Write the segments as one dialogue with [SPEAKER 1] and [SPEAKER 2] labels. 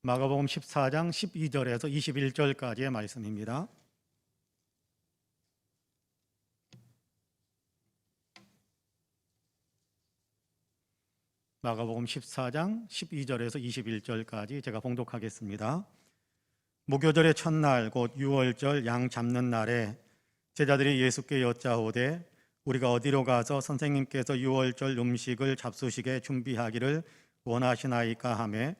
[SPEAKER 1] 마가복음 14장 12절에서 21절까지의 말씀입니다. 마가복음 14장 12절에서 21절까지 제가 봉독하겠습니다. 무교절의 첫날 곧 유월절 양 잡는 날에 제자들이 예수께 여짜오되 우리가 어디로 가서 선생님께서 유월절 음식을 잡수시게 준비하기를 원하시나이까 하매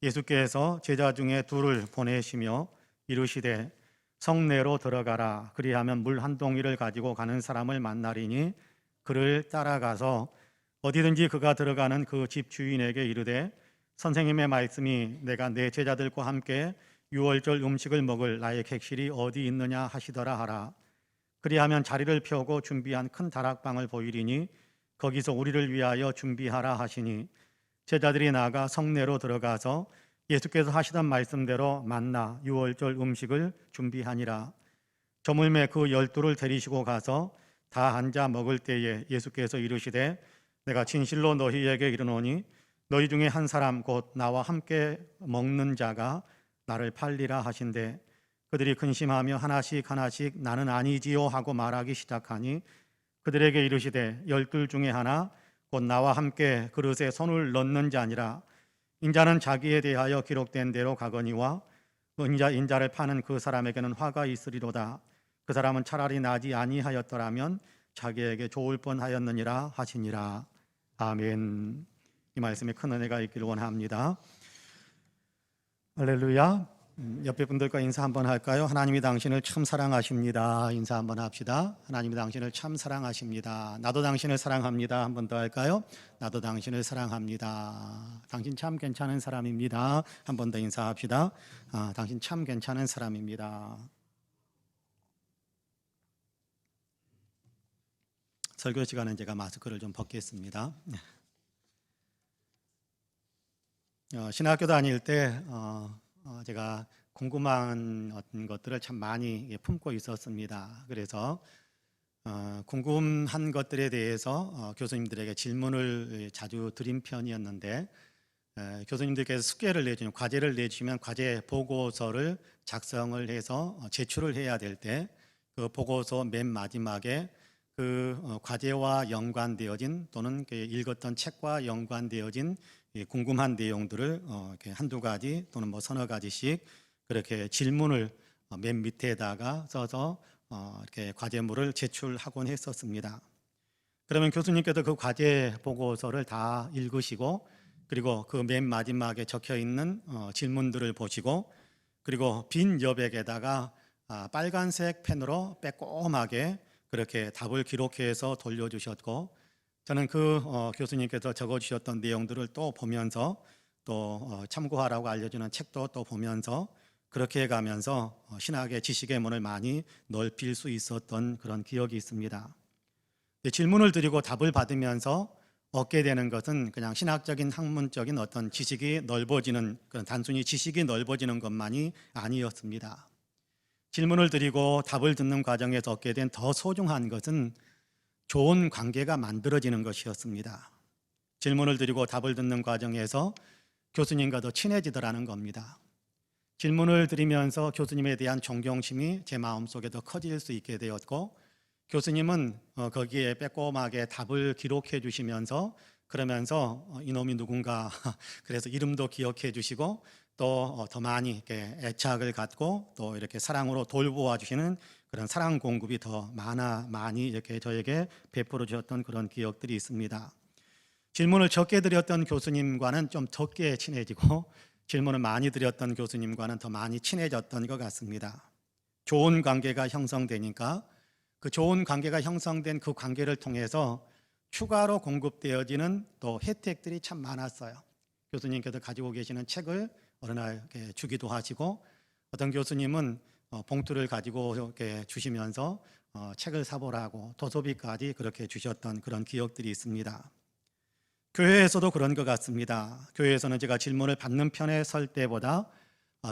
[SPEAKER 1] 예수께서 제자 중에 둘을 보내시며 이르시되 성내로 들어가라. 그리하면 물 한 동이를 가지고 가는 사람을 만나리니 그를 따라가서 어디든지 그가 들어가는 그 집 주인에게 이르되 선생님의 말씀이 내가 내 제자들과 함께 유월절 음식을 먹을 나의 객실이 어디 있느냐 하시더라 하라. 그리하면 자리를 펴고 준비한 큰 다락방을 보이리니 거기서 우리를 위하여 준비하라 하시니 제자들이 나가 성내로 들어가서 예수께서 하시던 말씀대로 만나 유월절 음식을 준비하니라. 저물매 그 12를 데리시고 가서 다 앉아 먹을 때에 예수께서 이르시되 내가 진실로 너희에게 이르노니 너희 중에 한 사람 곧 나와 함께 먹는 자가 나를 팔리라 하신대 그들이 근심하며 하나씩 나는 아니지요 하고 말하기 시작하니 그들에게 이르시되 12 중에 하나 곧 나와 함께 그릇에 손을 넣는 자니라. 인자는 자기에 대하여 기록된 대로 가거니와 인자를 파는 그 사람에게는 화가 있으리로다. 그 사람은 차라리 나지 아니하였더라면 자기에게 좋을 뻔하였느니라 하시니라. 아멘. 이 말씀에 큰 은혜가 있기를 원합니다. 할렐루야. 옆에 분들과 인사 한번 할까요? 하나님이 당신을 참 사랑하십니다. 인사 한번 합시다. 하나님이 당신을 참 사랑하십니다. 나도 당신을 사랑합니다. 한 번 더 할까요? 나도 당신을 사랑합니다. 당신 참 괜찮은 사람입니다. 한 번 더 인사합시다. 당신 참 괜찮은 사람입니다. 설교 시간은 제가 마스크를 좀 벗겠습니다. 신학교 다닐 때 제가 궁금한 어떤 것들을 참 많이 품고 있었습니다. 그래서 궁금한 것들에 대해서 교수님들에게 질문을 자주 드린 편이었는데 교수님들께서 숙제를 내주면 과제를 내주시면 과제 보고서를 작성을 해서 제출을 해야 될 때 그 보고서 맨 마지막에 그 과제와 연관되어진 또는 읽었던 책과 연관되어진 궁금한 내용들을 이렇게 한두 가지 또는 뭐 서너 가지씩 그렇게 질문을 맨 밑에다가 써서 이렇게 과제물을 제출하곤 했었습니다. 그러면 교수님께서 그 과제 보고서를 다 읽으시고 그리고 그 맨 마지막에 적혀 있는 질문들을 보시고 그리고 빈 여백에다가 빨간색 펜으로 빼꼼하게 그렇게 답을 기록해서 돌려주셨고 저는 그 교수님께서 적어주셨던 내용들을 또 보면서 또 참고하라고 알려주는 책도 또 보면서 그렇게 해가면서 신학의 지식의 문을 많이 넓힐 수 있었던 그런 기억이 있습니다. 질문을 드리고 답을 받으면서 얻게 되는 것은 그냥 신학적인 학문적인 어떤 지식이 넓어지는 그런 단순히 지식이 넓어지는 것만이 아니었습니다. 질문을 드리고 답을 듣는 과정에서 얻게 된 더 소중한 것은 좋은 관계가 만들어지는 것이었습니다. 질문을 드리고 답을 듣는 과정에서 교수님과 더 친해지더라는 겁니다. 질문을 드리면서 교수님에 대한 존경심이 제 마음속에 더 커질 수 있게 되었고 교수님은 거기에 빼꼼하게 답을 기록해 주시면서 그러면서 이놈이 누군가 그래서 이름도 기억해 주시고 또 더 많이 이렇게 애착을 갖고 또 이렇게 사랑으로 돌보아 주시는 그런 사랑 공급이 더 많이 이렇게 저에게 베풀어 주셨던 그런 기억들이 있습니다. 질문을 적게 드렸던 교수님과는 좀 적게 친해지고 질문을 많이 드렸던 교수님과는 더 많이 친해졌던 것 같습니다. 좋은 관계가 형성되니까 그 좋은 관계가 형성된 그 관계를 통해서 추가로 공급되어지는 또 혜택들이 참 많았어요. 교수님께서 가지고 계시는 책을 어느 날 이렇게 주기도 하시고 어떤 교수님은 봉투를 가지고 이렇게 주시면서 책을 사보라고 도서비까지 그렇게 주셨던 그런 기억들이 있습니다. 교회에서도 그런 것 같습니다. 교회에서는 제가 질문을 받는 편에 설 때보다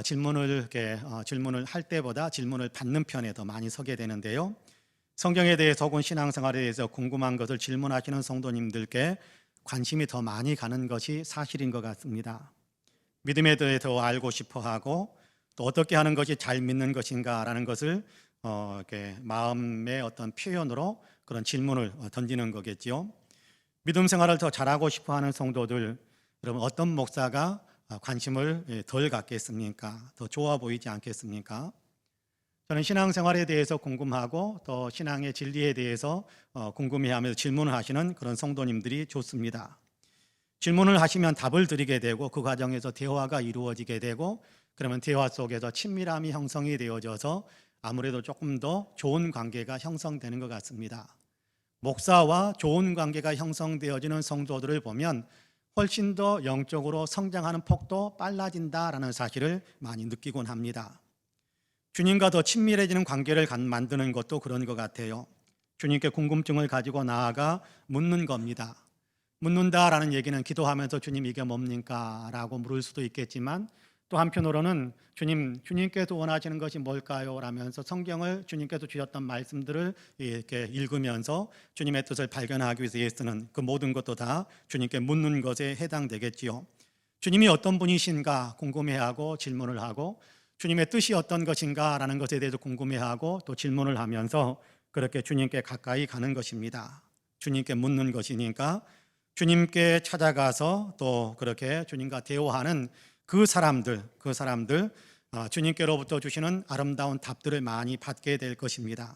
[SPEAKER 1] 질문을 할 때보다 질문을 받는 편에 더 많이 서게 되는데요. 성경에 대해서 혹은 신앙생활에 대해서 궁금한 것을 질문하시는 성도님들께 관심이 더 많이 가는 것이 사실인 것 같습니다. 믿음에 대해 더 알고 싶어하고 또 어떻게 하는 것이 잘 믿는 것인가라는 것을 이렇게 마음의 어떤 표현으로 그런 질문을 던지는 거겠지요. 믿음 생활을 더 잘하고 싶어하는 성도들, 여러분 어떤 목사가 관심을 덜 갖겠습니까? 더 좋아 보이지 않겠습니까? 저는 신앙생활에 대해서 궁금하고 또 신앙의 진리에 대해서 궁금해하면서 질문을 하시는 그런 성도님들이 좋습니다. 질문을 하시면 답을 드리게 되고 그 과정에서 대화가 이루어지게 되고 그러면 대화 속에서 친밀함이 형성이 되어져서 아무래도 조금 더 좋은 관계가 형성되는 것 같습니다. 목사와 좋은 관계가 형성되어지는 성도들을 보면 훨씬 더 영적으로 성장하는 폭도 빨라진다라는 사실을 많이 느끼곤 합니다. 주님과 더 친밀해지는 관계를 만드는 것도 그런 것 같아요. 주님께 궁금증을 가지고 나아가 묻는 겁니다. 묻는다라는 얘기는 기도하면서 주님 이게 뭡니까? 라고 물을 수도 있겠지만 또 한편으로는 주님께서 원하시는 것이 뭘까요? 라면서 성경을 주님께서 주셨던 말씀들을 이렇게 읽으면서 주님의 뜻을 발견하기 위해서 애쓰는 그 모든 것도 다 주님께 묻는 것에 해당되겠지요. 주님이 어떤 분이신가 궁금해하고 질문을 하고 주님의 뜻이 어떤 것인가 라는 것에 대해서 궁금해하고 또 질문을 하면서 그렇게 주님께 가까이 가는 것입니다. 주님께 묻는 것이니까 주님께 찾아가서 또 그렇게 주님과 대화하는 그 사람들 주님께로부터 주시는 아름다운 답들을 많이 받게 될 것입니다.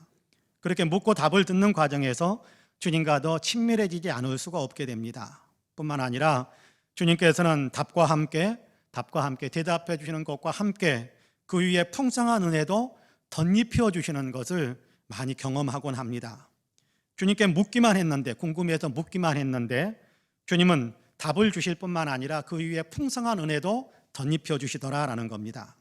[SPEAKER 1] 그렇게 묻고 답을 듣는 과정에서 주님과 더 친밀해지지 않을 수가 없게 됩니다. 뿐만 아니라 주님께서는 답과 함께 대답해 주시는 것과 함께 그 위에 풍성한 은혜도 덧입혀 주시는 것을 많이 경험하곤 합니다. 주님께 묻기만 했는데, 궁금해서 묻기만 했는데 주님은 답을 주실 뿐만 아니라 그 위에 풍성한 은혜도 덧입혀 주시더라라는 겁니다.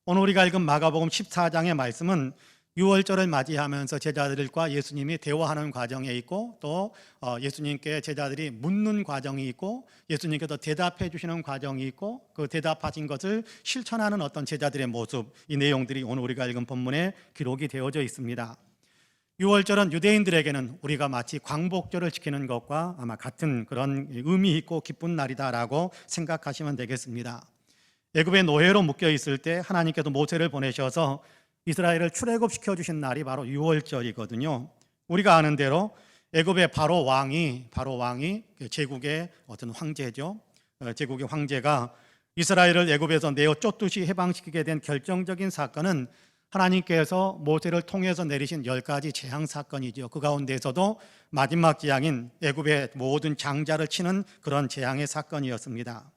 [SPEAKER 1] 오늘 우리가 읽은 마가복음 14장의 말씀은 유월절을 맞이하면서 제자들과 예수님이 대화하는 과정에 있고 또 예수님께 제자들이 묻는 과정이 있고 예수님께서 대답해 주시는 과정이 있고 그 대답하신 것을 실천하는 어떤 제자들의 모습, 이 내용들이 오늘 우리가 읽은 본문에 기록이 되어져 있습니다. 유월절은 유대인들에게는 우리가 마치 광복절을 지키는 것과 아마 같은 그런 의미 있고 기쁜 날이다라고 생각하시면 되겠습니다. 애굽의 노예로 묶여 있을 때 하나님께서 모세를 보내셔서 이스라엘을 출애굽시켜 주신 날이 바로 유월절이거든요. 우리가 아는 대로 애굽의 바로 왕이 제국의 어떤 황제죠. 제국의 황제가 이스라엘을 애굽에서 내어 쫓듯이 해방시키게 된 결정적인 사건은 하나님께서 모세를 통해서 내리신 10가지 재앙 사건이죠. 그 가운데서도 마지막 재앙인 애굽의 모든 장자를 치는 그런 재앙의 사건이었습니다.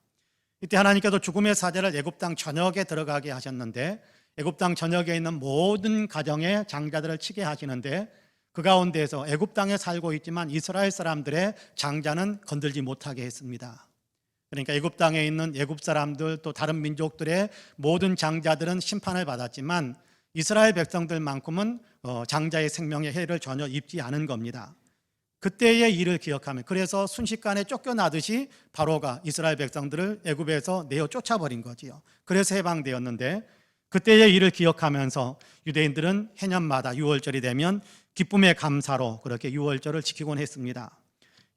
[SPEAKER 1] 이때 하나님께서 죽음의 사자를 애굽 땅 전역에 들어가게 하셨는데 애굽 땅 전역에 있는 모든 가정의 장자들을 치게 하시는데 그 가운데에서 애굽 땅에 살고 있지만 이스라엘 사람들의 장자는 건들지 못하게 했습니다. 그러니까 애굽 땅에 있는 애굽 사람들 또 다른 민족들의 모든 장자들은 심판을 받았지만 이스라엘 백성들만큼은 장자의 생명에 해를 전혀 입지 않은 겁니다. 그때의 일을 기억하면 그래서 순식간에 쫓겨나듯이 바로가 이스라엘 백성들을 애굽에서 내어 쫓아버린 거지요. 그래서 해방되었는데 그때의 일을 기억하면서 유대인들은 해년마다 유월절이 되면 기쁨의 감사로 그렇게 유월절을 지키곤 했습니다.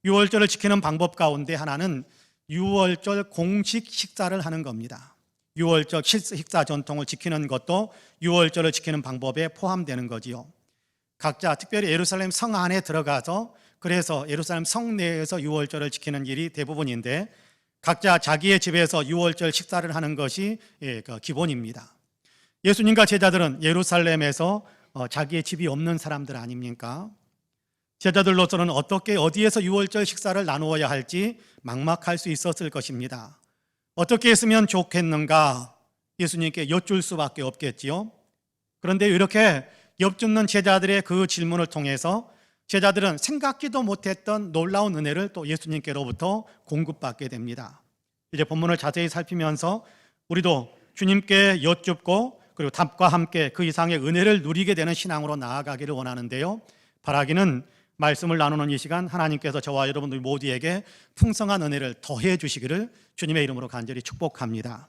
[SPEAKER 1] 유월절을 지키는 방법 가운데 하나는 유월절 공식 식사를 하는 겁니다. 유월절 식사 전통을 지키는 것도 유월절을 지키는 방법에 포함되는 거지요. 각자 특별히 예루살렘 성 안에 들어가서 그래서 예루살렘 성 내에서 유월절을 지키는 일이 대부분인데 각자 자기의 집에서 유월절 식사를 하는 것이 기본입니다. 예수님과 제자들은 예루살렘에서 자기의 집이 없는 사람들 아닙니까? 제자들로서는 어디에서 유월절 식사를 나누어야 할지 막막할 수 있었을 것입니다. 어떻게 했으면 좋겠는가 예수님께 여쭐 수밖에 없겠지요. 그런데 이렇게 엿듣는 제자들의 그 질문을 통해서 제자들은 생각지도 못했던 놀라운 은혜를 또 예수님께로부터 공급받게 됩니다. 이제 본문을 자세히 살피면서 우리도 주님께 여쭙고 그리고 답과 함께 그 이상의 은혜를 누리게 되는 신앙으로 나아가기를 원하는데요. 바라기는 말씀을 나누는 이 시간 하나님께서 저와 여러분들 모두에게 풍성한 은혜를 더해 주시기를 주님의 이름으로 간절히 축복합니다.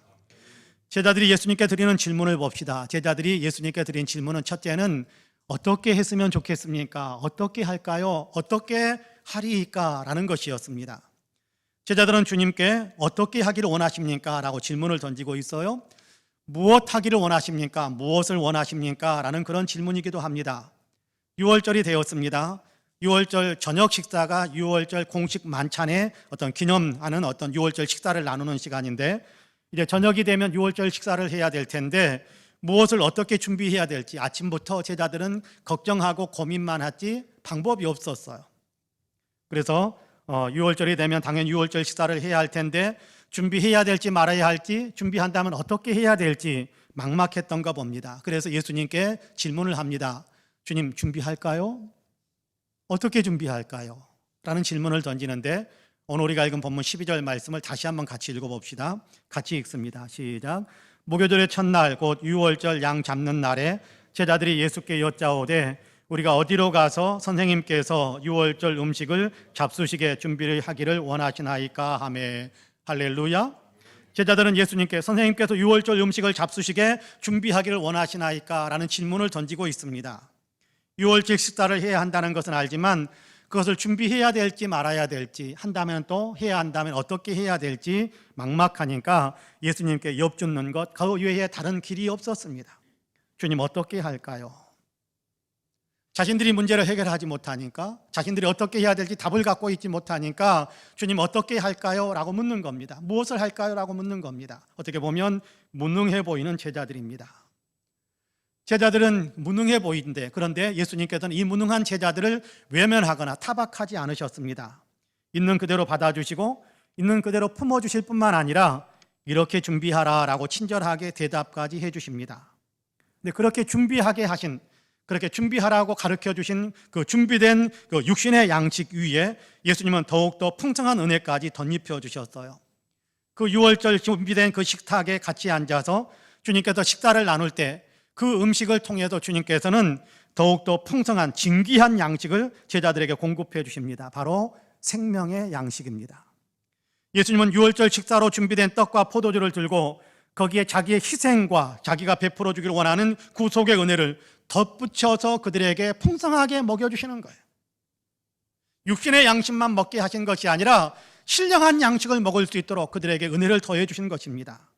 [SPEAKER 1] 제자들이 예수님께 드리는 질문을 봅시다. 제자들이 예수님께 드린 질문은 첫째는 어떻게 했으면 좋겠습니까? 어떻게 할까요? 어떻게 하리이까? 라는 것이었습니다. 제자들은 주님께 어떻게 하기를 원하십니까? 라고 질문을 던지고 있어요. 무엇 하기를 원하십니까? 무엇을 원하십니까? 라는 그런 질문이기도 합니다. 6월절이 되었습니다. 6월절 저녁 식사가 6월절 공식 만찬의 어떤 기념하는 어떤 6월절 식사를 나누는 시간인데, 이제 저녁이 되면 6월절 식사를 해야 될 텐데 무엇을 어떻게 준비해야 될지 아침부터 제자들은 걱정하고 고민만 하지 방법이 없었어요. 그래서 6월절이 되면 당연히 6월절 식사를 해야 할 텐데 준비해야 될지 말아야 할지, 준비한다면 어떻게 해야 될지 막막했던가 봅니다. 그래서 예수님께 질문을 합니다. 주님, 준비할까요? 어떻게 준비할까요? 라는 질문을 던지는데, 오늘 우리가 읽은 본문 12절 말씀을 다시 한번 같이 읽어봅시다. 같이 읽습니다. 시작. 무교절의 첫날 곧 6월절 양 잡는 날에 제자들이 예수께 여짜오되 우리가 어디로 가서 선생님께서 6월절 음식을 잡수시게 준비를 하기를 원하시나이까 하매. 할렐루야. 제자들은 예수님께 선생님께서 6월절 음식을 잡수시게 준비하기를 원하시나이까? 라는 질문을 던지고 있습니다. 6월절 식사를 해야 한다는 것은 알지만 그것을 준비해야 될지 말아야 될지, 한다면 또 해야 한다면 어떻게 해야 될지 막막하니까 예수님께 엿줍는 것, 그 외에 다른 길이 없었습니다. 주님, 어떻게 할까요? 자신들이 문제를 해결하지 못하니까, 자신들이 어떻게 해야 될지 답을 갖고 있지 못하니까 주님, 어떻게 할까요? 라고 묻는 겁니다. 무엇을 할까요? 라고 묻는 겁니다. 어떻게 보면 무능해 보이는 제자들입니다. 제자들은 무능해 보이는데, 그런데 예수님께서는 이 무능한 제자들을 외면하거나 타박하지 않으셨습니다. 있는 그대로 받아주시고 있는 그대로 품어주실 뿐만 아니라 이렇게 준비하라 라고 친절하게 대답까지 해주십니다. 근데 그렇게 준비하게 하신, 그렇게 준비하라고 가르쳐 주신 그 준비된 그 육신의 양식 위에 예수님은 더욱더 풍성한 은혜까지 덧입혀 주셨어요. 그 6월절 준비된 그 식탁에 같이 앉아서 주님께서 식사를 나눌 때 그 음식을 통해서 주님께서는 더욱더 풍성한 진귀한 양식을 제자들에게 공급해 주십니다. 바로 생명의 양식입니다. 예수님은 6월절 식사로 준비된 떡과 포도주를 들고 거기에 자기의 희생과 자기가 베풀어 주기를 원하는 구속의 은혜를 덧붙여서 그들에게 풍성하게 먹여주시는 거예요. 육신의 양식만 먹게 하신 것이 아니라 신령한 양식을 먹을 수 있도록 그들에게 은혜를 더해 주신 것입니다.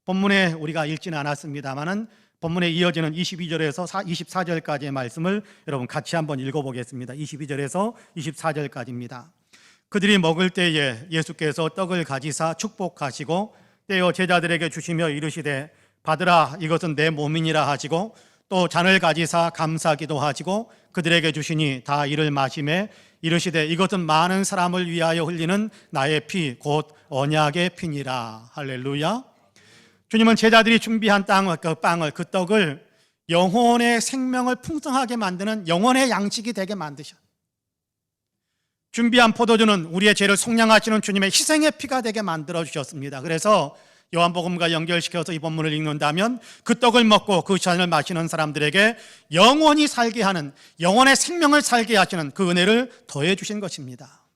[SPEAKER 1] 본문에 우리가 읽지는 않았습니다만은 본문에 이어지는 22절에서 24절까지의 말씀을 여러분 같이 한번 읽어보겠습니다. 22절에서 24절까지입니다. 그들이 먹을 때에 예수께서 떡을 가지사 축복하시고 떼어 제자들에게 주시며 이르시되 받으라, 이것은 내 몸이니라 하시고 또 잔을 가지사 감사기도 하시고 그들에게 주시니 다 이를 마시매 이르시되 이것은 많은 사람을 위하여 흘리는 나의 피 곧 언약의 피니라. 할렐루야. 주님은 제자들이 준비한 빵을, 그 떡을 영혼의 생명을 풍성하게 만드는 영혼의 양식이 되게 만드셔. 준비한 포도주는 우리의 죄를 속량하시는 주님의 희생의 피가 되게 만들어 주셨습니다. 그래서 요한복음과 연결시켜서 이 본문을 읽는다면 그 떡을 먹고 그 잔을 마시는 사람들에게 영원히 살게 하는, 영혼의 생명을 살게 하시는 그 은혜를 더해 주신 것입니다.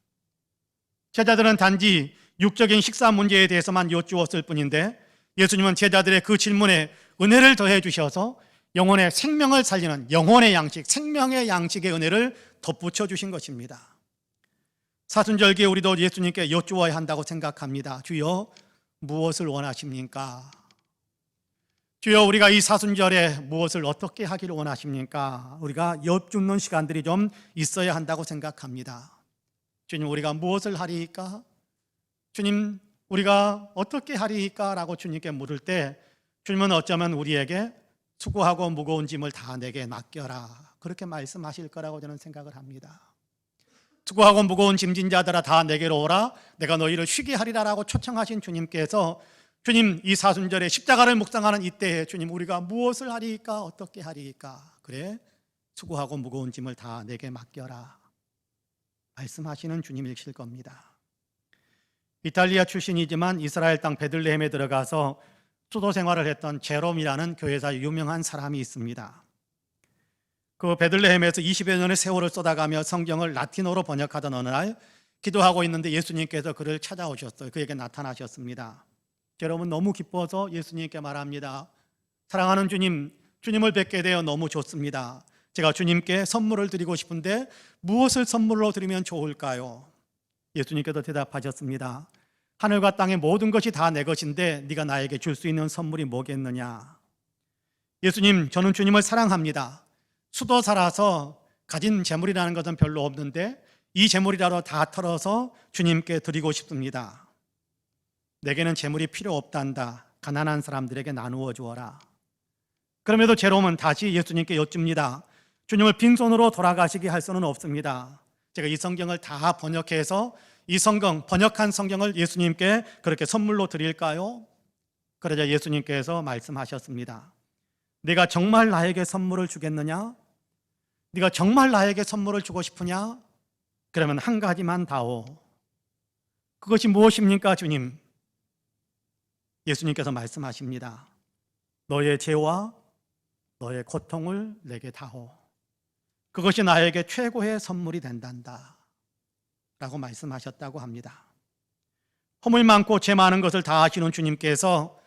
[SPEAKER 1] 제자들은 단지 육적인 식사 문제에 대해서만 여쭈었을 뿐인데 예수님은 제자들의 그 질문에 은혜를 더해 주셔서 영혼의 생명을 살리는 영혼의 양식, 생명의 양식의 은혜를 덧붙여 주신 것입니다. 사순절기에 우리도 예수님께 여쭈어야 한다고 생각합니다. 주여, 무엇을 원하십니까? 주여, 우리가 이 사순절에 무엇을 어떻게 하기를 원하십니까? 우리가 여쭙는 시간들이 좀 있어야 한다고 생각합니다. 주님, 우리가 무엇을 하리이까? 주님, 우리가 어떻게 하리이까? 라고 주님께 물을 때 주님은 어쩌면 우리에게 수고하고 무거운 짐을 다 내게 맡겨라, 그렇게 말씀하실 거라고 저는 생각을 합니다. 수고하고 무거운 짐진 자들아 다 내게로 오라, 내가 너희를 쉬게 하리라 라고 초청하신 주님께서, 주님, 이 사순절에 십자가를 묵상하는 이때에 주님, 우리가 무엇을 하리이까? 어떻게 하리이까? 그래, 수고하고 무거운 짐을 다 내게 맡겨라 말씀하시는 주님이실 겁니다. 이탈리아 출신이지만 이스라엘 땅 베들레헴에 들어가서 수도 생활을 했던 제롬이라는 교회사 유명한 사람이 있습니다. 그 베들레헴에서 20여 년의 세월을 쏟아가며 성경을 라틴어로 번역하던 어느 날 기도하고 있는데 예수님께서 그를 찾아오셨어요. 그에게 나타나셨습니다. 제롬은 너무 기뻐서 예수님께 말합니다. 사랑하는 주님, 주님을 뵙게 되어 너무 좋습니다. 제가 주님께 선물을 드리고 싶은데 무엇을 선물로 드리면 좋을까요? 예수님께서 대답하셨습니다. 하늘과 땅의 모든 것이 다 내 것인데 네가 나에게 줄 수 있는 선물이 뭐겠느냐. 예수님, 저는 주님을 사랑합니다. 수도 살아서 가진 재물이라는 것은 별로 없는데 이 재물이라도 다 털어서 주님께 드리고 싶습니다. 내게는 재물이 필요 없단다. 가난한 사람들에게 나누어 주어라. 그럼에도 제롬은 다시 예수님께 여쭙니다. 주님을 빈손으로 돌아가시게 할 수는 없습니다. 제가 이 성경을 다 번역해서 이 번역한 성경을 예수님께 그렇게 선물로 드릴까요? 그러자 예수님께서 말씀하셨습니다. 네가 정말 나에게 선물을 주겠느냐? 네가 정말 나에게 선물을 주고 싶으냐? 그러면 한 가지만 다오. 그것이 무엇입니까, 주님? 예수님께서 말씀하십니다. 너의 죄와 너의 고통을 내게 다오. 그것이 나에게 최고의 선물이 된단다 라고 말씀하셨다고 합니다. 허물 많고 죄 많은 것을 다 아시는 주님께서,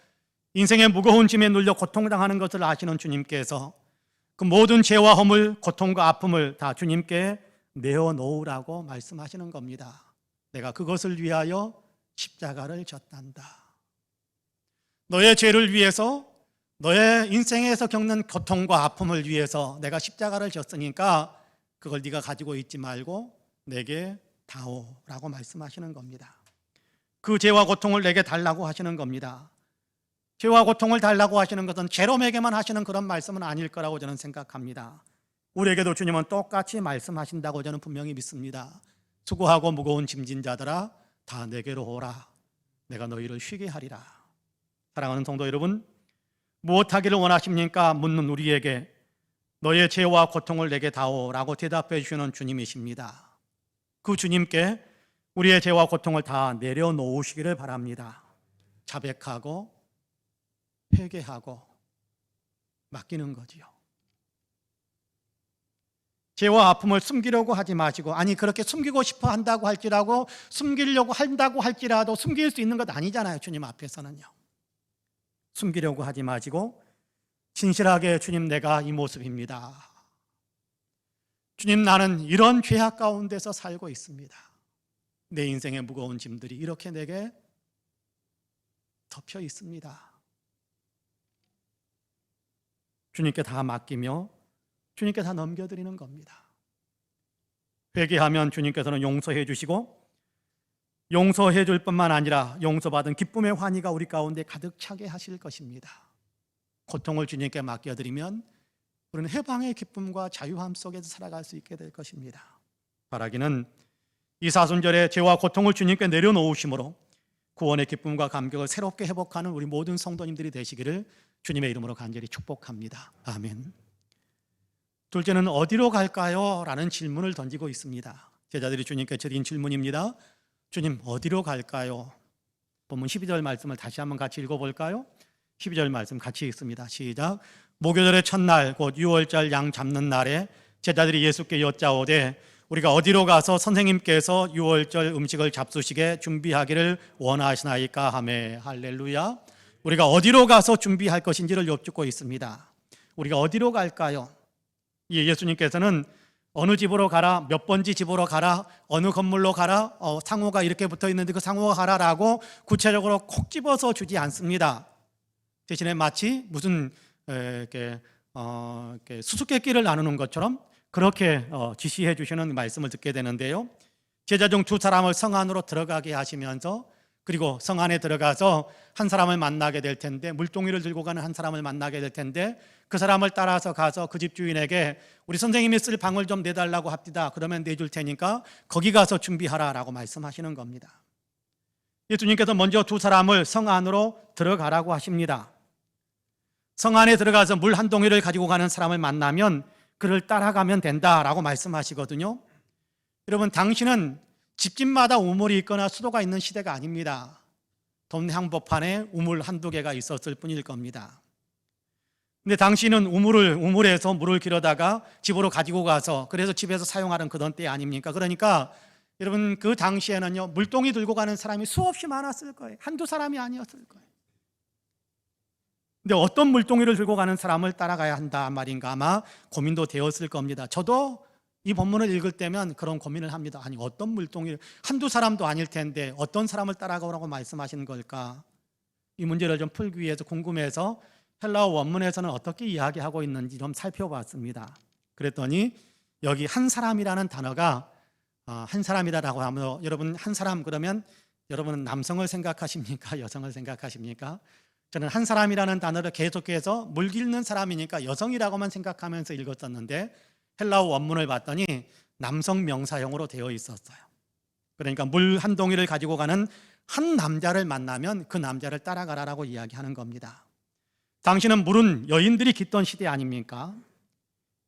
[SPEAKER 1] 인생의 무거운 짐에 눌려 고통당하는 것을 아시는 주님께서 그 모든 죄와 허물, 고통과 아픔을 다 주님께 내어놓으라고 말씀하시는 겁니다. 내가 그것을 위하여 십자가를 졌단다. 너의 죄를 위해서, 너의 인생에서 겪는 고통과 아픔을 위해서 내가 십자가를 졌으니까 그걸 네가 가지고 있지 말고 내게 다오라고 말씀하시는 겁니다. 그 죄와 고통을 내게 달라고 하시는 겁니다. 죄와 고통을 달라고 하시는 것은 제롬에게만 하시는 그런 말씀은 아닐 거라고 저는 생각합니다. 우리에게도 주님은 똑같이 말씀하신다고 저는 분명히 믿습니다. 수고하고 무거운 짐진 자들아 다 내게로 오라. 내가 너희를 쉬게 하리라. 사랑하는 성도 여러분, 무엇하기를 원하십니까? 묻는 우리에게 너의 죄와 고통을 내게 다오라고 대답해 주시는 주님이십니다. 그 주님께 우리의 죄와 고통을 다 내려놓으시기를 바랍니다. 자백하고 회개하고 맡기는 거지요. 죄와 아픔을 숨기려고 하지 마시고, 아니 그렇게 숨기고 싶어 한다고 할지라도, 숨기려고 한다고 할지라도 숨길 수 있는 것 아니잖아요. 주님 앞에서는요. 숨기려고 하지 마시고 진실하게, 주님 내가 이 모습입니다. 주님 나는 이런 죄악 가운데서 살고 있습니다. 내 인생의 무거운 짐들이 이렇게 내게 덮여 있습니다. 주님께 다 맡기며 주님께 다 넘겨드리는 겁니다. 회개하면 주님께서는 용서해 주시고, 용서해 줄 뿐만 아니라 용서받은 기쁨의 환희가 우리 가운데 가득 차게 하실 것입니다. 고통을 주님께 맡겨드리면 우리는 해방의 기쁨과 자유함 속에서 살아갈 수 있게 될 것입니다. 바라기는 이 사순절에 죄와 고통을 주님께 내려놓으심으로 구원의 기쁨과 감격을 새롭게 회복하는 우리 모든 성도님들이 되시기를 주님의 이름으로 간절히 축복합니다. 아멘. 둘째는 어디로 갈까요? 라는 질문을 던지고 있습니다. 제자들이 주님께 드린 질문입니다. 주님, 어디로 갈까요? 본문 12절 말씀을 다시 한번 같이 읽어볼까요? 12절 말씀 같이 읽습니다. 시작. 목요절의 첫날 곧 유월절 양 잡는 날에 제자들이 예수께 여짜오되 우리가 어디로 가서 선생님께서 유월절 음식을 잡수시게 준비하기를 원하시나이까 하매. 할렐루야. 우리가 어디로 가서 준비할 것인지를 여쭙고 있습니다. 우리가 어디로 갈까요? 예수님께서는 어느 집으로 가라, 몇 번지 집으로 가라, 어느 건물로 가라, 상호가 이렇게 붙어 있는데 그 상호가 가라라고 구체적으로 콕 집어서 주지 않습니다. 대신에 마치 무슨 이렇게 수수께끼를 나누는 것처럼 그렇게 지시해 주시는 말씀을 듣게 되는데요. 제자 중 두 사람을 성 안으로 들어가게 하시면서, 그리고 성 안에 들어가서 한 사람을 만나게 될 텐데, 물동이를 들고 가는 한 사람을 만나게 될 텐데, 그 사람을 따라서 가서 그 집 주인에게 우리 선생님이 쓸 방을 좀 내달라고 합디다. 그러면 내줄 테니까 거기 가서 준비하라라고 말씀하시는 겁니다. 예수님께서 먼저 두 사람을 성 안으로 들어가라고 하십니다. 성 안에 들어가서 물 한 동이를 가지고 가는 사람을 만나면 그를 따라가면 된다라고 말씀하시거든요. 여러분, 당신은 집집마다 우물이 있거나 수도가 있는 시대가 아닙니다. 동네 한복판에 우물 한두 개가 있었을 뿐일 겁니다. 근데 당신은 우물에서 물을 길어다가 집으로 가지고 가서, 그래서 집에서 사용하는 그런 때 아닙니까? 그러니까 여러분, 그 당시에는요, 물동이 들고 가는 사람이 수없이 많았을 거예요. 한두 사람이 아니었을 거예요. 근데 어떤 물동이를 들고 가는 사람을 따라가야 한다 말인가, 아마 고민도 되었을 겁니다. 저도 이 본문을 읽을 때면 그런 고민을 합니다. 아니, 어떤 물동이 한두 사람도 아닐 텐데 어떤 사람을 따라가라고 말씀하시는 걸까? 이 문제를 좀 풀기 위해서 궁금해서 헬라어 원문에서는 어떻게 이야기하고 있는지 좀 살펴봤습니다. 그랬더니 여기 한 사람이라는 단어가 한 사람이라고 하면 여러분 한 사람 그러면 여러분은 남성을 생각하십니까? 여성을 생각하십니까? 저는 한 사람이라는 단어를 계속해서 물 깃는 사람이니까 여성이라고만 생각하면서 읽었었는데 헬라어 원문을 봤더니 남성 명사형으로 되어 있었어요. 그러니까 물 한 동이를 가지고 가는 한 남자를 만나면 그 남자를 따라가라라고 이야기하는 겁니다. 당시는 물은 여인들이 깃던 시대 아닙니까?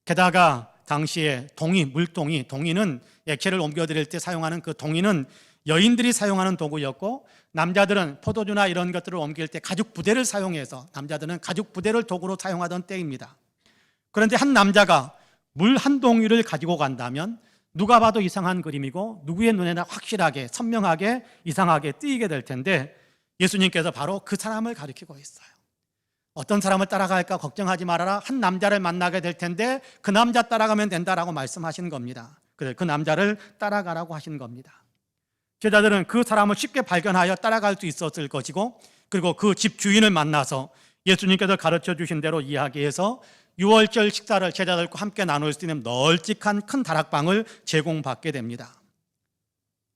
[SPEAKER 1] 게다가 당시에 동이, 물동이, 동이는 액체를 옮겨드릴 때 사용하는 그 동이는 여인들이 사용하는 도구였고 남자들은 포도주나 이런 것들을 옮길 때 가죽 부대를 사용해서 남자들은 가죽 부대를 도구로 사용하던 때입니다. 그런데 한 남자가 물 한 동이를 가지고 간다면 누가 봐도 이상한 그림이고 누구의 눈에나 확실하게 선명하게 이상하게 띄게 될 텐데 예수님께서 바로 그 사람을 가리키고 있어요. 어떤 사람을 따라갈까 걱정하지 말아라. 한 남자를 만나게 될 텐데 그 남자 따라가면 된다라고 말씀하신 겁니다. 그래서 그 남자를 따라가라고 하신 겁니다. 제자들은 그 사람을 쉽게 발견하여 따라갈 수 있었을 것이고 그리고 그 집 주인을 만나서 예수님께서 가르쳐 주신 대로 이야기해서 유월절 식사를 제자들과 함께 나눌 수 있는 널찍한 큰 다락방을 제공받게 됩니다.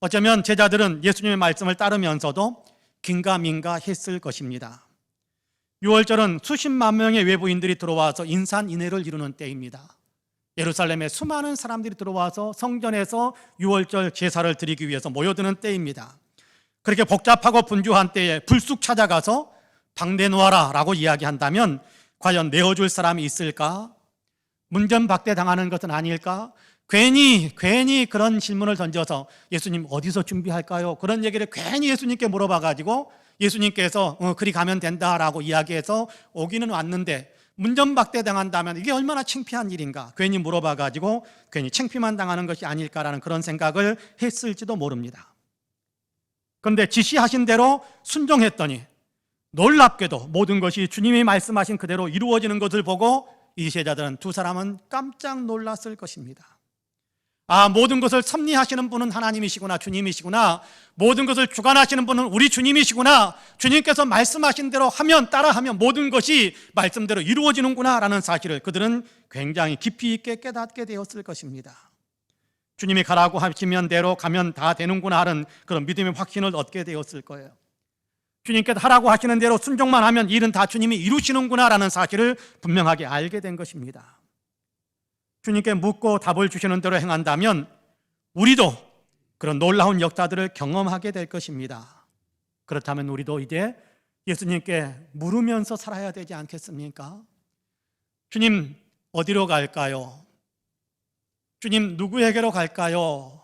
[SPEAKER 1] 어쩌면 제자들은 예수님의 말씀을 따르면서도 긴가민가 했을 것입니다. 유월절은 수십만 명의 외부인들이 들어와서 인산인해를 이루는 때입니다. 예루살렘에 수많은 사람들이 들어와서 성전에서 유월절 제사를 드리기 위해서 모여드는 때입니다. 그렇게 복잡하고 분주한 때에 불쑥 찾아가서 방 내놓아라 라고 이야기한다면 과연 내어줄 사람이 있을까? 문전박대 당하는 것은 아닐까? 괜히 그런 질문을 던져서 예수님 어디서 준비할까요? 그런 얘기를 괜히 예수님께 물어봐가지고 예수님께서 그리 가면 된다라고 이야기해서 오기는 왔는데 문전박대 당한다면 이게 얼마나 창피한 일인가? 괜히 물어봐가지고 괜히 창피만 당하는 것이 아닐까라는 그런 생각을 했을지도 모릅니다. 그런데 지시하신 대로 순종했더니 놀랍게도 모든 것이 주님이 말씀하신 그대로 이루어지는 것을 보고 이 제자들은 두 사람은 깜짝 놀랐을 것입니다. 모든 것을 섭리하시는 분은 하나님이시구나, 주님이시구나. 모든 것을 주관하시는 분은 우리 주님이시구나. 주님께서 말씀하신 대로 하면, 따라하면 모든 것이 말씀대로 이루어지는구나 라는 사실을 그들은 굉장히 깊이 있게 깨닫게 되었을 것입니다. 주님이 가라고 하시면 대로 가면 다 되는구나 하는 그런 믿음의 확신을 얻게 되었을 거예요. 주님께서 하라고 하시는 대로 순종만 하면 일은 다 주님이 이루시는구나 라는 사실을 분명하게 알게 된 것입니다. 주님께 묻고 답을 주시는 대로 행한다면 우리도 그런 놀라운 역사들을 경험하게 될 것입니다. 그렇다면 우리도 이제 예수님께 물으면서 살아야 되지 않겠습니까? 주님 어디로 갈까요? 주님 누구에게로 갈까요?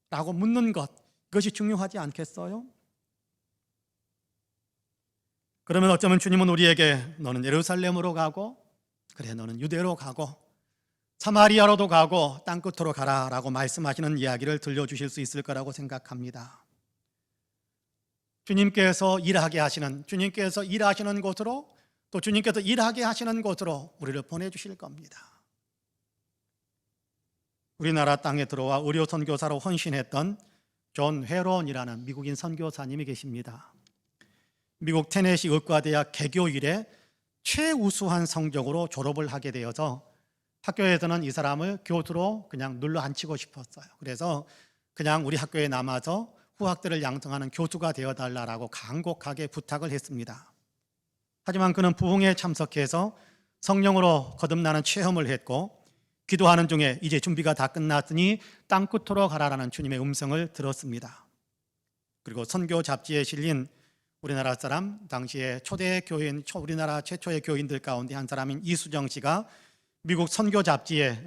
[SPEAKER 1] 라고 묻는 것, 그것이 중요하지 않겠어요? 그러면 어쩌면 주님은 우리에게 너는 예루살렘으로 가고 그래 너는 유대로 가고 사마리아로도 가고 땅끝으로 가라라고 말씀하시는 이야기를 들려주실 수 있을 거라고 생각합니다. 주님께서 일하시는 곳으로 또 주님께서 일하게 하시는 곳으로 우리를 보내주실 겁니다. 우리나라 땅에 들어와 의료 선교사로 헌신했던 존 회론이라는 미국인 선교사님이 계십니다. 미국 테네시 의과대학 개교 이래 최우수한 성적으로 졸업을 하게 되어서 학교에서는 이 사람을 교수로 그냥 눌러 앉히고 싶었어요. 그래서 그냥 우리 학교에 남아서 후학들을 양성하는 교수가 되어달라고 간곡하게 부탁을 했습니다. 하지만 그는 부흥에 참석해서 성령으로 거듭나는 체험을 했고 기도하는 중에 이제 준비가 다 끝났으니 땅끝으로 가라라는 주님의 음성을 들었습니다. 그리고 선교 잡지에 실린 우리나라 사람, 당시에 초대 교인, 우리나라 최초의 교인들 가운데 한 사람인 이수정 씨가 미국 선교 잡지에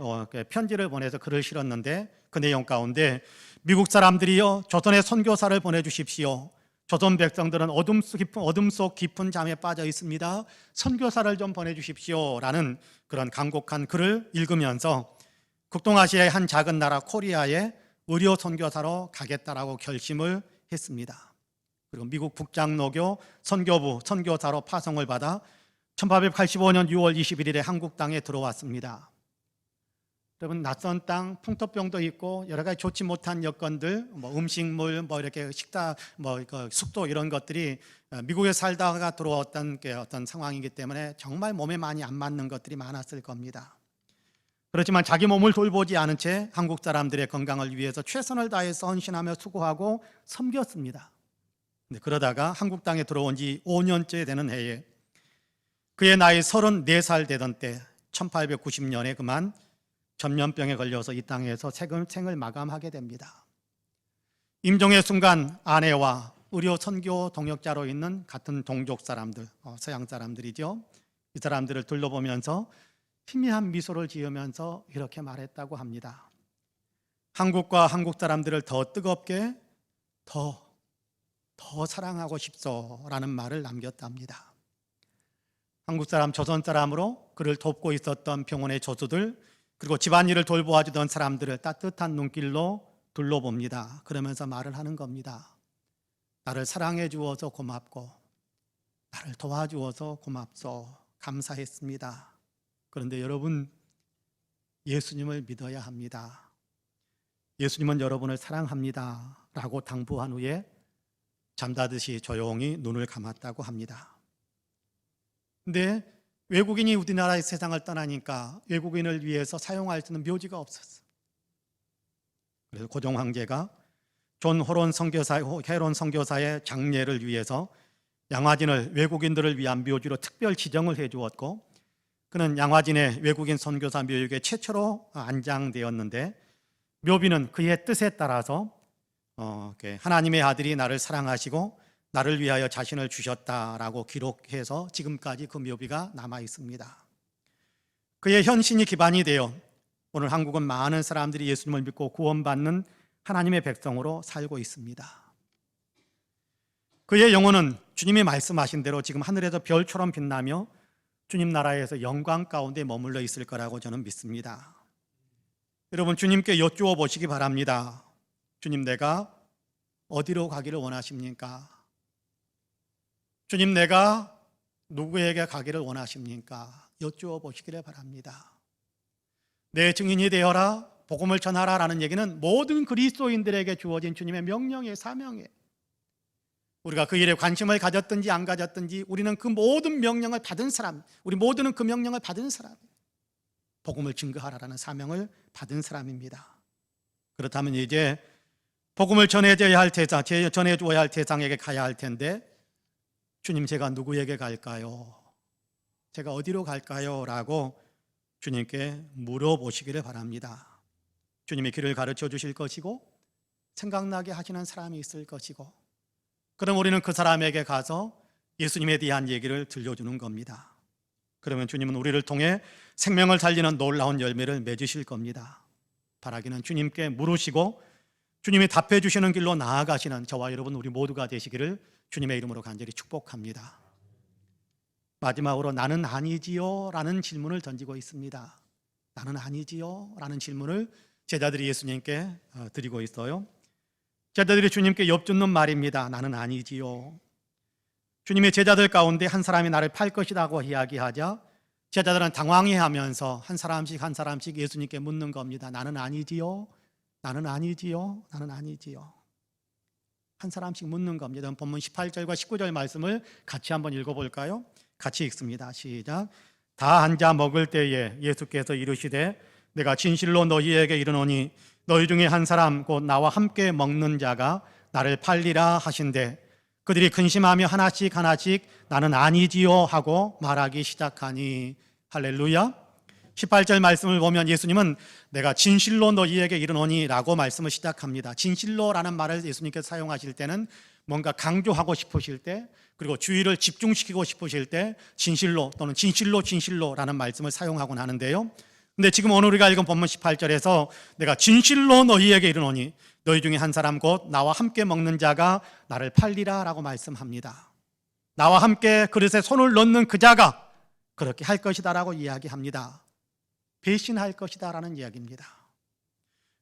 [SPEAKER 1] 편지를 보내서 글을 실었는데 그 내용 가운데 미국 사람들이여 조선의 선교사를 보내주십시오. 조선 백성들은 어둠 속 깊은 잠에 빠져 있습니다. 선교사를 좀 보내주십시오 라는 그런 간곡한 글을 읽으면서 북동아시아의 한 작은 나라 코리아에 의료 선교사로 가겠다라고 결심을 했습니다. 그리고 미국 북장로교 선교부 선교사로 파송을 받아 1885년 6월 21일에 한국 땅에 들어왔습니다. 여러분, 낯선 땅, 풍토병도 있고 여러 가지 좋지 못한 여건들, 음식물, 이렇게 식당, 숙소 이런 것들이 미국에 살다가 들어왔던 어떤 상황이기 때문에 정말 몸에 많이 안 맞는 것들이 많았을 겁니다. 그렇지만 자기 몸을 돌보지 않은 채 한국 사람들의 건강을 위해서 최선을 다해서 헌신하며 수고하고 섬겼습니다. 그러다가 한국 땅에 들어온 지 5년째 되는 해에 그의 나이 34살 되던 때 1890년에 그만 전염병에 걸려서 이 땅에서 생을 마감하게 됩니다. 임종의 순간 아내와 의료 선교 동역자로 있는 같은 동족 사람들, 서양 사람들이죠. 이 사람들을 둘러보면서 희미한 미소를 지으면서 이렇게 말했다고 합니다. 한국과 한국 사람들을 더 뜨겁게 더 사랑하고 싶소라는 말을 남겼답니다. 한국 사람, 조선 사람으로 그를 돕고 있었던 병원의 조수들, 그리고 집안일을 돌보아주던 사람들을 따뜻한 눈길로 둘러봅니다. 그러면서 말을 하는 겁니다. 나를 사랑해 주어서 고맙고 나를 도와주어서 고맙소. 감사했습니다. 그런데 여러분, 예수님을 믿어야 합니다. 예수님은 여러분을 사랑합니다 라고 당부한 후에 잠자듯이 조용히 눈을 감았다고 합니다. 근데 외국인이 우리나라의 세상을 떠나니까 외국인을 위해서 사용할 수 있는 묘지가 없었어요. 그래서 고종 황제가 존 헤론 선교사의 장례를 위해서 양화진을 외국인들을 위한 묘지로 특별 지정을 해 주었고, 그는 양화진의 외국인 선교사 묘역에 최초로 안장되었는데, 묘비는 그의 뜻에 따라서 하나님의 아들이 나를 사랑하시고 나를 위하여 자신을 주셨다라고 기록해서 지금까지 그 묘비가 남아 있습니다. 그의 헌신이 기반이 되어 오늘 한국은 많은 사람들이 예수님을 믿고 구원받는 하나님의 백성으로 살고 있습니다. 그의 영혼은 주님이 말씀하신 대로 지금 하늘에서 별처럼 빛나며 주님 나라에서 영광 가운데 머물러 있을 거라고 저는 믿습니다. 여러분, 주님께 여쭈어 보시기 바랍니다. 주님, 내가 어디로 가기를 원하십니까? 주님, 내가 누구에게 가기를 원하십니까? 여쭈어 보시기를 바랍니다. 내 증인이 되어라, 복음을 전하라라는 얘기는 모든 그리스도인들에게 주어진 주님의 명령의 사명이에요. 우리가 그 일에 관심을 가졌든지 안 가졌든지 우리는 그 모든 명령을 받은 사람, 우리 모두는 그 명령을 받은 사람, 복음을 증거하라라는 사명을 받은 사람입니다. 그렇다면 이제 복음을 전해줘야 할 대상에게 가야 할 텐데, 주님, 제가 누구에게 갈까요? 제가 어디로 갈까요? 라고 주님께 물어보시기를 바랍니다. 주님이 길을 가르쳐 주실 것이고 생각나게 하시는 사람이 있을 것이고, 그럼 우리는 그 사람에게 가서 예수님에 대한 얘기를 들려주는 겁니다. 그러면 주님은 우리를 통해 생명을 살리는 놀라운 열매를 맺으실 겁니다. 바라기는 주님께 물으시고 주님이 답해 주시는 길로 나아가시는 저와 여러분, 우리 모두가 되시기를 주님의 이름으로 간절히 축복합니다. 마지막으로 나는 아니지요? 라는 질문을 던지고 있습니다. 나는 아니지요? 라는 질문을 제자들이 예수님께 드리고 있어요. 제자들이 주님께 엿듣는 말입니다. 나는 아니지요. 주님의 제자들 가운데 한 사람이 나를 팔 것이라고 이야기하자 제자들은 당황해하면서 한 사람씩 예수님께 묻는 겁니다. 나는 아니지요? 나는 아니지요? 나는 아니지요? 한 사람씩 묻는 겁니다. 본문 18절과 19절 말씀을 같이 한번 읽어볼까요? 같이 읽습니다. 시작. 다 앉아 먹을 때에 예수께서 이르시되 내가 진실로 너희에게 이르노니 너희 중에 한 사람 곧 나와 함께 먹는 자가 나를 팔리라 하신대 그들이 근심하며 하나씩 나는 아니지요 하고 말하기 시작하니. 할렐루야. 18절 말씀을 보면 예수님은 내가 진실로 너희에게 이르노니 라고 말씀을 시작합니다. 진실로라는 말을 예수님께서 사용하실 때는 뭔가 강조하고 싶으실 때, 그리고 주의를 집중시키고 싶으실 때 진실로 또는 진실로라는 말씀을 사용하곤 하는데요. 근데 지금 오늘 우리가 읽은 본문 18절에서 내가 진실로 너희에게 이르노니 너희 중에 한 사람 곧 나와 함께 먹는 자가 나를 팔리라 라고 말씀합니다. 나와 함께 그릇에 손을 넣는 그 자가 그렇게 할 것이다 라고 이야기합니다. 배신할 것이다 라는 이야기입니다.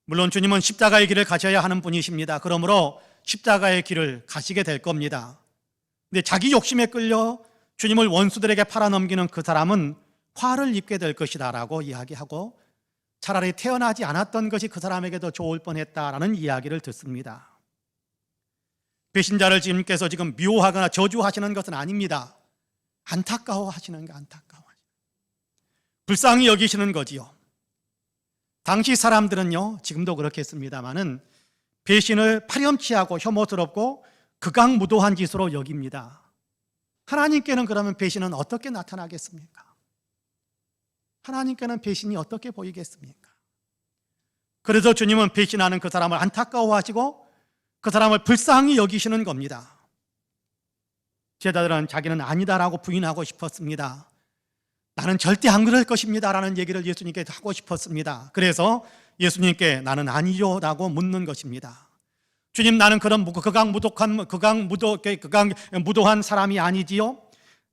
[SPEAKER 1] 물론 주님은 십자가의 길을 가셔야 하는 분이십니다. 그러므로 십자가의 길을 가시게 될 겁니다. 근데 자기 욕심에 끌려 주님을 원수들에게 팔아넘기는 그 사람은 화를 입게 될 것이다 라고 이야기하고 차라리 태어나지 않았던 것이 그 사람에게 더 좋을 뻔했다라는 이야기를 듣습니다. 배신자를 주님께서 지금 미워하거나 저주하시는 것은 아닙니다. 안타까워하시는 게 불쌍히 여기시는 거지요. 당시 사람들은요, 지금도 그렇겠습니다마는 배신을 파렴치하고 혐오스럽고 극악무도한 짓으로 여깁니다. 하나님께는 그러면 배신은 어떻게 나타나겠습니까? 하나님께는 배신이 어떻게 보이겠습니까? 그래서 주님은 배신하는 그 사람을 안타까워하시고 그 사람을 불쌍히 여기시는 겁니다. 제자들은 자기는 아니다라고 부인하고 싶었습니다. 나는 절대 안 그럴 것입니다 라는 얘기를 예수님께 하고 싶었습니다. 그래서 예수님께 나는 아니죠 라고 묻는 것입니다. 주님, 나는 그런 극악무도한 사람이 아니지요.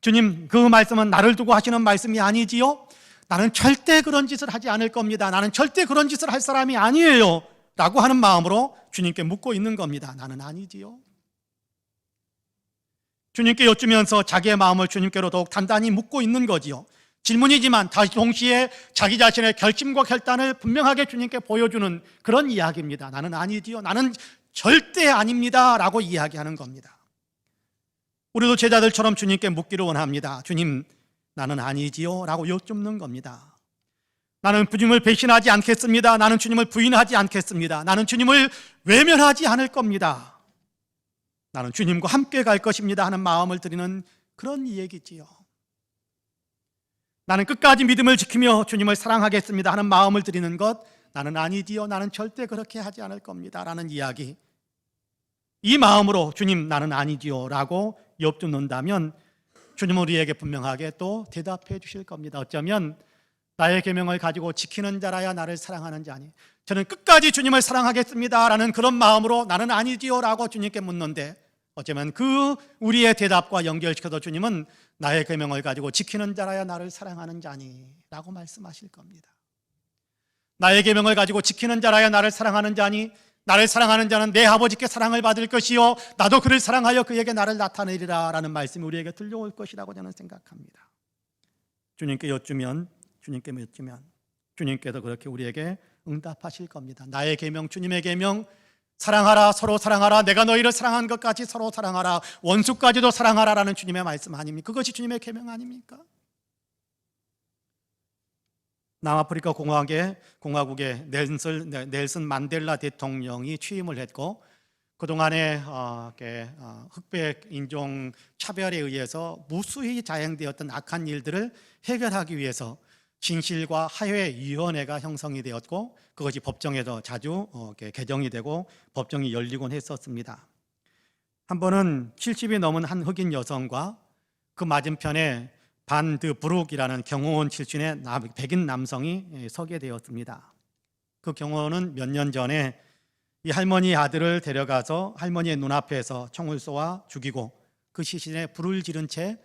[SPEAKER 1] 주님, 그 말씀은 나를 두고 하시는 말씀이 아니지요. 나는 절대 그런 짓을 하지 않을 겁니다. 나는 절대 그런 짓을 할 사람이 아니에요 라고 하는 마음으로 주님께 묻고 있는 겁니다. 나는 아니지요. 주님께 여쭈면서 자기의 마음을 주님께로 더욱 단단히 묻고 있는 거지요. 질문이지만 다시 동시에 자기 자신의 결심과 결단을 분명하게 주님께 보여주는 그런 이야기입니다. 나는 아니지요. 나는 절대 아닙니다 라고 이야기하는 겁니다. 우리도 제자들처럼 주님께 묻기를 원합니다. 주님, 나는 아니지요 라고 여쭙는 겁니다. 나는 주님을 배신하지 않겠습니다. 나는 주님을 부인하지 않겠습니다. 나는 주님을 외면하지 않을 겁니다. 나는 주님과 함께 갈 것입니다 하는 마음을 드리는 그런 얘기지요. 나는 끝까지 믿음을 지키며 주님을 사랑하겠습니다 하는 마음을 드리는 것, 나는 아니지요. 나는 절대 그렇게 하지 않을 겁니다 라는 이야기. 이 마음으로 주님, 나는 아니지요 라고 여쭙는다면 주님은 우리에게 분명하게 또 대답해 주실 겁니다. 어쩌면 나의 계명을 가지고 지키는 자라야 나를 사랑하는 자니, 저는 끝까지 주님을 사랑하겠습니다 라는 그런 마음으로 나는 아니지요 라고 주님께 묻는데, 어쩌면 그 우리의 대답과 연결시켜서 주님은 나의 계명을 가지고 지키는 자라야 나를 사랑하는 자니 라고 말씀하실 겁니다. 나의 계명을 가지고 지키는 자라야 나를 사랑하는 자니, 나를 사랑하는 자는 내 아버지께 사랑을 받을 것이요 나도 그를 사랑하여 그에게 나를 나타내리라 라는 말씀이 우리에게 들려올 것이라고 저는 생각합니다. 주님께 여쭈면 주님께서 그렇게 우리에게 응답하실 겁니다. 나의 계명, 주님의 계명, 사랑하라, 서로 사랑하라, 내가 너희를 사랑한 것 같이 서로 사랑하라, 원수까지도 사랑하라라는 주님의 말씀 아닙니까? 그것이 주님의 계명 아닙니까? 남아프리카 공화국의 넬슨 만델라 대통령이 취임을 했고, 그동안에 흑백 인종 차별에 의해서 무수히 자행되었던 악한 일들을 해결하기 위해서 진실과 화해위원회가 형성이 되었고, 그것이 법정에서 자주 개정이 되고 법정이 열리곤 했었습니다. 한 번은 70이 넘은 한 흑인 여성과 그 맞은편에 반드 브룩이라는 경호원 출신의 백인 남성이 서게 되었습니다. 그 경호원은 몇 년 전에 이 할머니 아들을 데려가서 할머니의 눈앞에서 총을 쏘아 죽이고 그 시신에 불을 지른 채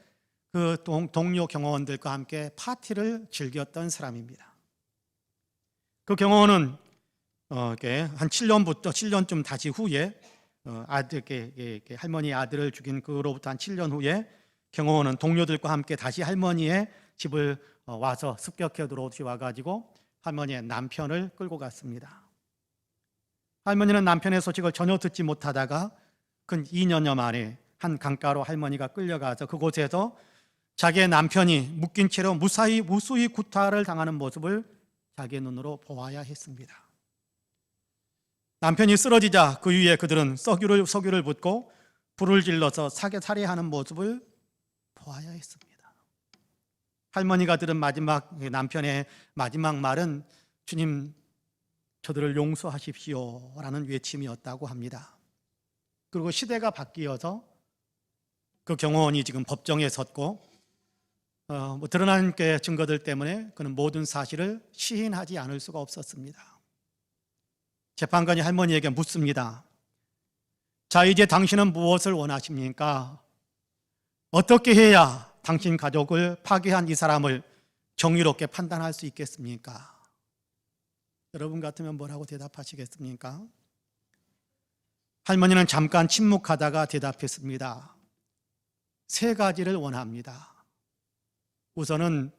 [SPEAKER 1] 그 동료 경호원들과 함께 파티를 즐겼던 사람입니다. 그 경호원은 한 7년쯤 다시 후에 할머니 아들을 죽인 그로부터 한 7년 후에 경호원은 동료들과 함께 다시 할머니의 집을 와서 습격해 들어와가지고 할머니의 남편을 끌고 갔습니다. 할머니는 남편의 소식을 전혀 듣지 못하다가 근 2년여 만에 한 강가로 할머니가 끌려가서 그곳에서 자기의 남편이 묶인 채로 무수히 구타를 당하는 모습을 자기의 눈으로 보아야 했습니다. 남편이 쓰러지자 그 위에 그들은 석유를 붓고 불을 질러서 살해하는 모습을 보아야 했습니다. 할머니가 들은 남편의 마지막 말은 주님, 저들을 용서하십시오 라는 외침이었다고 합니다. 그리고 시대가 바뀌어서 그 경호원이 지금 법정에 섰고 드러난 증거들 때문에 그는 모든 사실을 시인하지 않을 수가 없었습니다. 재판관이 할머니에게 묻습니다. 자, 이제 당신은 무엇을 원하십니까? 어떻게 해야 당신 가족을 파괴한 이 사람을 정의롭게 판단할 수 있겠습니까? 여러분 같으면 뭐라고 대답하시겠습니까? 할머니는 잠깐 침묵하다가 대답했습니다. 3가지를 원합니다. 우선은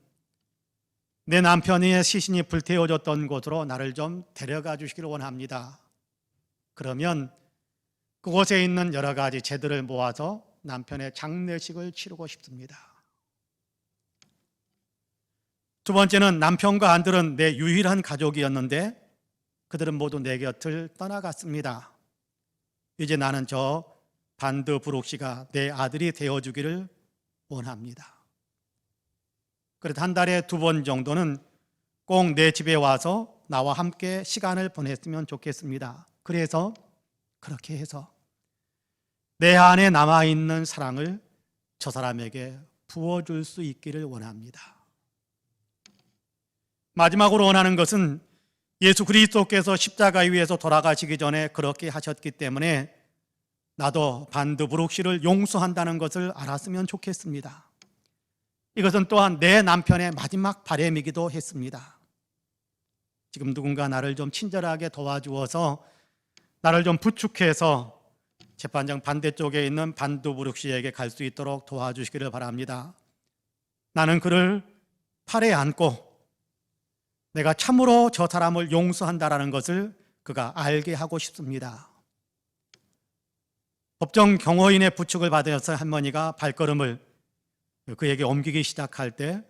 [SPEAKER 1] 내 남편의 시신이 불태워졌던 곳으로 나를 좀 데려가 주시기를 원합니다. 그러면 그곳에 있는 여러 가지 재들을 모아서 남편의 장례식을 치르고 싶습니다. 두 번째는 남편과 아들은 내 유일한 가족이었는데 그들은 모두 내 곁을 떠나갔습니다. 이제 나는 저 반드 브룩 씨가 내 아들이 되어주기를 원합니다. 그래도 한 달에 2번 정도는 꼭 내 집에 와서 나와 함께 시간을 보냈으면 좋겠습니다. 그래서 그렇게 해서 내 안에 남아있는 사랑을 저 사람에게 부어줄 수 있기를 원합니다. 마지막으로 원하는 것은 예수 그리스도께서 십자가 위에서 돌아가시기 전에 그렇게 하셨기 때문에 나도 반드 브룩 씨를 용서한다는 것을 알았으면 좋겠습니다. 이것은 또한 내 남편의 마지막 바람이기도 했습니다. 지금 누군가 나를 좀 친절하게 도와주어서 나를 좀 부축해서 재판장 반대쪽에 있는 반드 브룩 씨에게 갈 수 있도록 도와주시기를 바랍니다. 나는 그를 팔에 안고 내가 참으로 저 사람을 용서한다라는 것을 그가 알게 하고 싶습니다. 법정 경호인의 부축을 받아서 할머니가 발걸음을 그에게 옮기기 시작할 때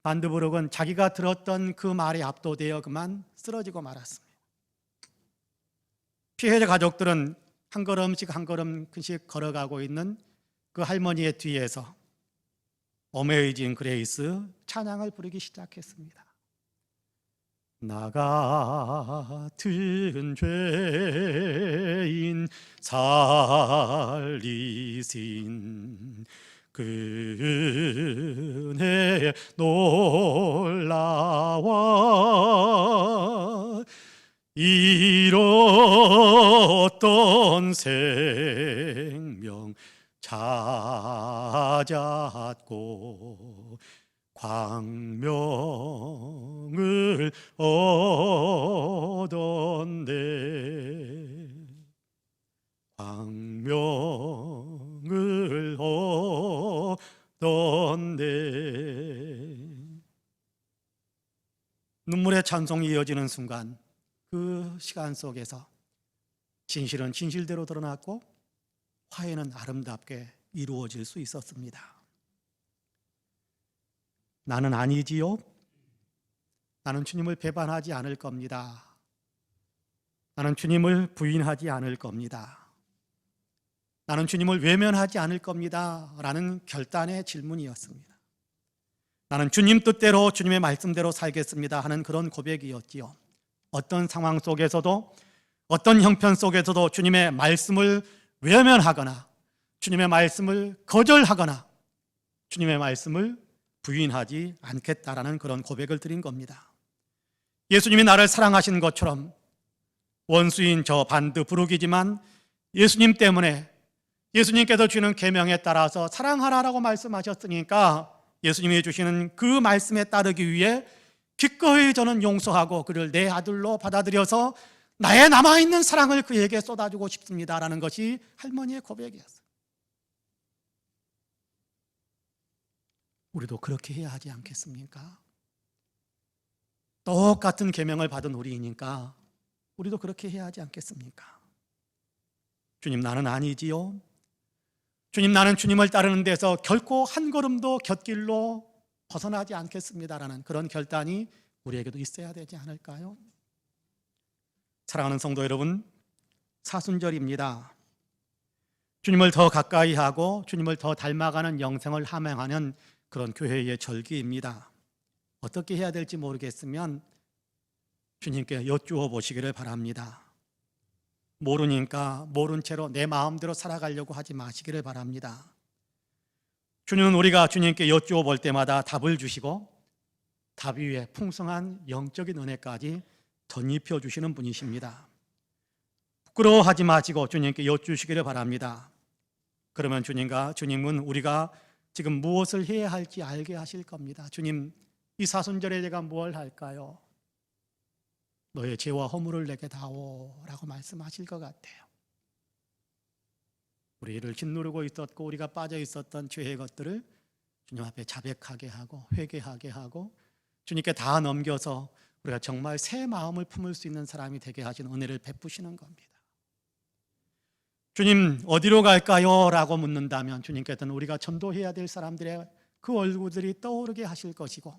[SPEAKER 1] 반드 브룩은 자기가 들었던 그 말에 압도되어 그만 쓰러지고 말았습니다. 피해자 가족들은 한 걸음씩 한 걸음씩 걸어가고 있는 그 할머니의 뒤에서 어메이징 그레이스 찬양을 부르기 시작했습니다. 나 같은 죄인 살리신 그 은혜 놀라와 잃었던 생명 찾았고 광명을 얻었네. 광명을 얻었네. 눈물의 찬송이 이어지는 순간 그 시간 속에서 진실은 진실대로 드러났고 화해는 아름답게 이루어질 수 있었습니다. 나는 아니지요. 나는 주님을 배반하지 않을 겁니다. 나는 주님을 부인하지 않을 겁니다. 나는 주님을 외면하지 않을 겁니다. 라는 결단의 질문이었습니다. 나는 주님 뜻대로 주님의 말씀대로 살겠습니다 하는 그런 고백이었지요. 어떤 상황 속에서도 어떤 형편 속에서도 주님의 말씀을 외면하거나 주님의 말씀을 거절하거나 주님의 말씀을 부인하지 않겠다라는 그런 고백을 드린 겁니다. 예수님이 나를 사랑하신 것처럼 원수인 저 반드 브룩이지만 예수님 때문에 예수님께서 주는 계명에 따라서 사랑하라라고 말씀하셨으니까 예수님이 주시는 그 말씀에 따르기 위해 기꺼이 저는 용서하고 그를 내 아들로 받아들여서 나의 남아있는 사랑을 그에게 쏟아주고 싶습니다라는 것이 할머니의 고백이었어요. 우리도 그렇게 해야 하지 않겠습니까? 똑같은 계명을 받은 우리이니까 우리도 그렇게 해야 하지 않겠습니까? 주님, 나는 아니지요. 주님, 나는 주님을 따르는 데서 결코 한 걸음도 곁길로 벗어나지 않겠습니다라는 그런 결단이 우리에게도 있어야 되지 않을까요? 사랑하는 성도 여러분, 사순절입니다. 주님을 더 가까이 하고 주님을 더 닮아가는 영생을 함양하는 그런 교회의 절기입니다. 어떻게 해야 될지 모르겠으면 주님께 여쭈어 보시기를 바랍니다. 모르니까 모른 채로 내 마음대로 살아가려고 하지 마시기를 바랍니다. 주님은 우리가 주님께 여쭈어 볼 때마다 답을 주시고 답 위에 풍성한 영적인 은혜까지 덧입혀 주시는 분이십니다. 부끄러워하지 마시고 주님께 여쭈시기를 바랍니다. 그러면 주님은 우리가 지금 무엇을 해야 할지 알게 하실 겁니다. 주님, 이 사순절에 제가 뭘 할까요? 너의 죄와 허물을 내게 다오 라고 말씀하실 것 같아요. 우리를 짓누르고 있었고 우리가 빠져 있었던 죄의 것들을 주님 앞에 자백하게 하고 회개하게 하고 주님께 다 넘겨서 우리가 정말 새 마음을 품을 수 있는 사람이 되게 하신 은혜를 베푸시는 겁니다. 주님 어디로 갈까요? 라고 묻는다면 주님께서는 우리가 전도해야 될 사람들의 그 얼굴들이 떠오르게 하실 것이고,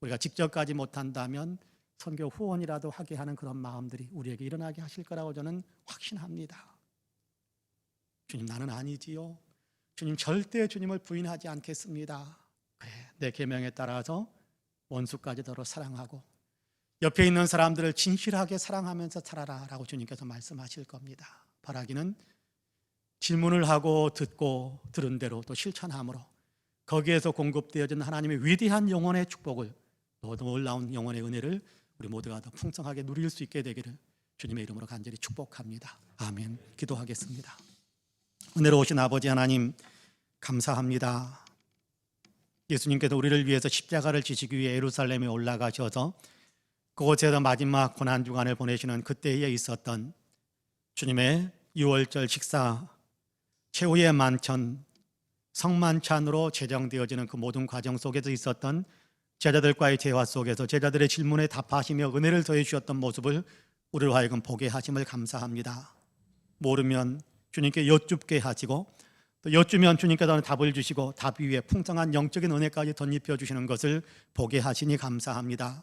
[SPEAKER 1] 우리가 직접 가지 못한다면 선교 후원이라도 하게 하는 그런 마음들이 우리에게 일어나게 하실 거라고 저는 확신합니다. 주님 나는 아니지요. 주님 절대 주님을 부인하지 않겠습니다. 그래, 내 계명에 따라서 원수까지 더러 사랑하고 옆에 있는 사람들을 진실하게 사랑하면서 살아라 라고 주님께서 말씀하실 겁니다. 바라기는 질문을 하고 듣고 들은 대로 또 실천함으로 거기에서 공급되어진 하나님의 위대한 영혼의 축복을, 또 놀라운 영혼의 은혜를 우리 모두가 더 풍성하게 누릴 수 있게 되기를 주님의 이름으로 간절히 축복합니다. 아멘. 기도하겠습니다. 은혜로우신 아버지 하나님 감사합니다. 예수님께서 우리를 위해서 십자가를 지시기 위해 예루살렘에 올라가셔서 그곳에서 마지막 고난주간을 보내시는 그때에 있었던 주님의 유월절 식사, 최후의 만찬, 성만찬으로 제정되어지는 그 모든 과정 속에서 있었던 제자들과의 대화 속에서 제자들의 질문에 답하시며 은혜를 더해 주셨던 모습을 우리로 하여금 보게 하심을 감사합니다. 모르면 주님께 여쭙게 하시고 또 여쭈면 주님께서는 답을 주시고 답 위에 풍성한 영적인 은혜까지 덧입혀 주시는 것을 보게 하시니 감사합니다.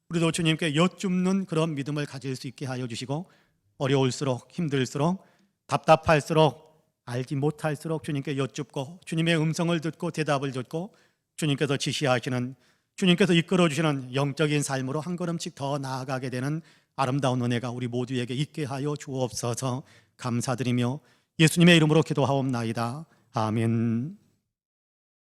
[SPEAKER 1] 우리도 주님께 여쭙는 그런 믿음을 가질 수 있게 하여 주시고, 어려울수록 힘들수록 답답할수록 알지 못할수록 주님께 여쭙고 주님의 음성을 듣고 대답을 듣고 주님께서 지시하시는, 주님께서 이끌어 주시는 영적인 삶으로 한 걸음씩 더 나아가게 되는 아름다운 은혜가 우리 모두에게 있게 하여 주옵소서. 감사드리며 예수님의 이름으로 기도하옵나이다. 아멘.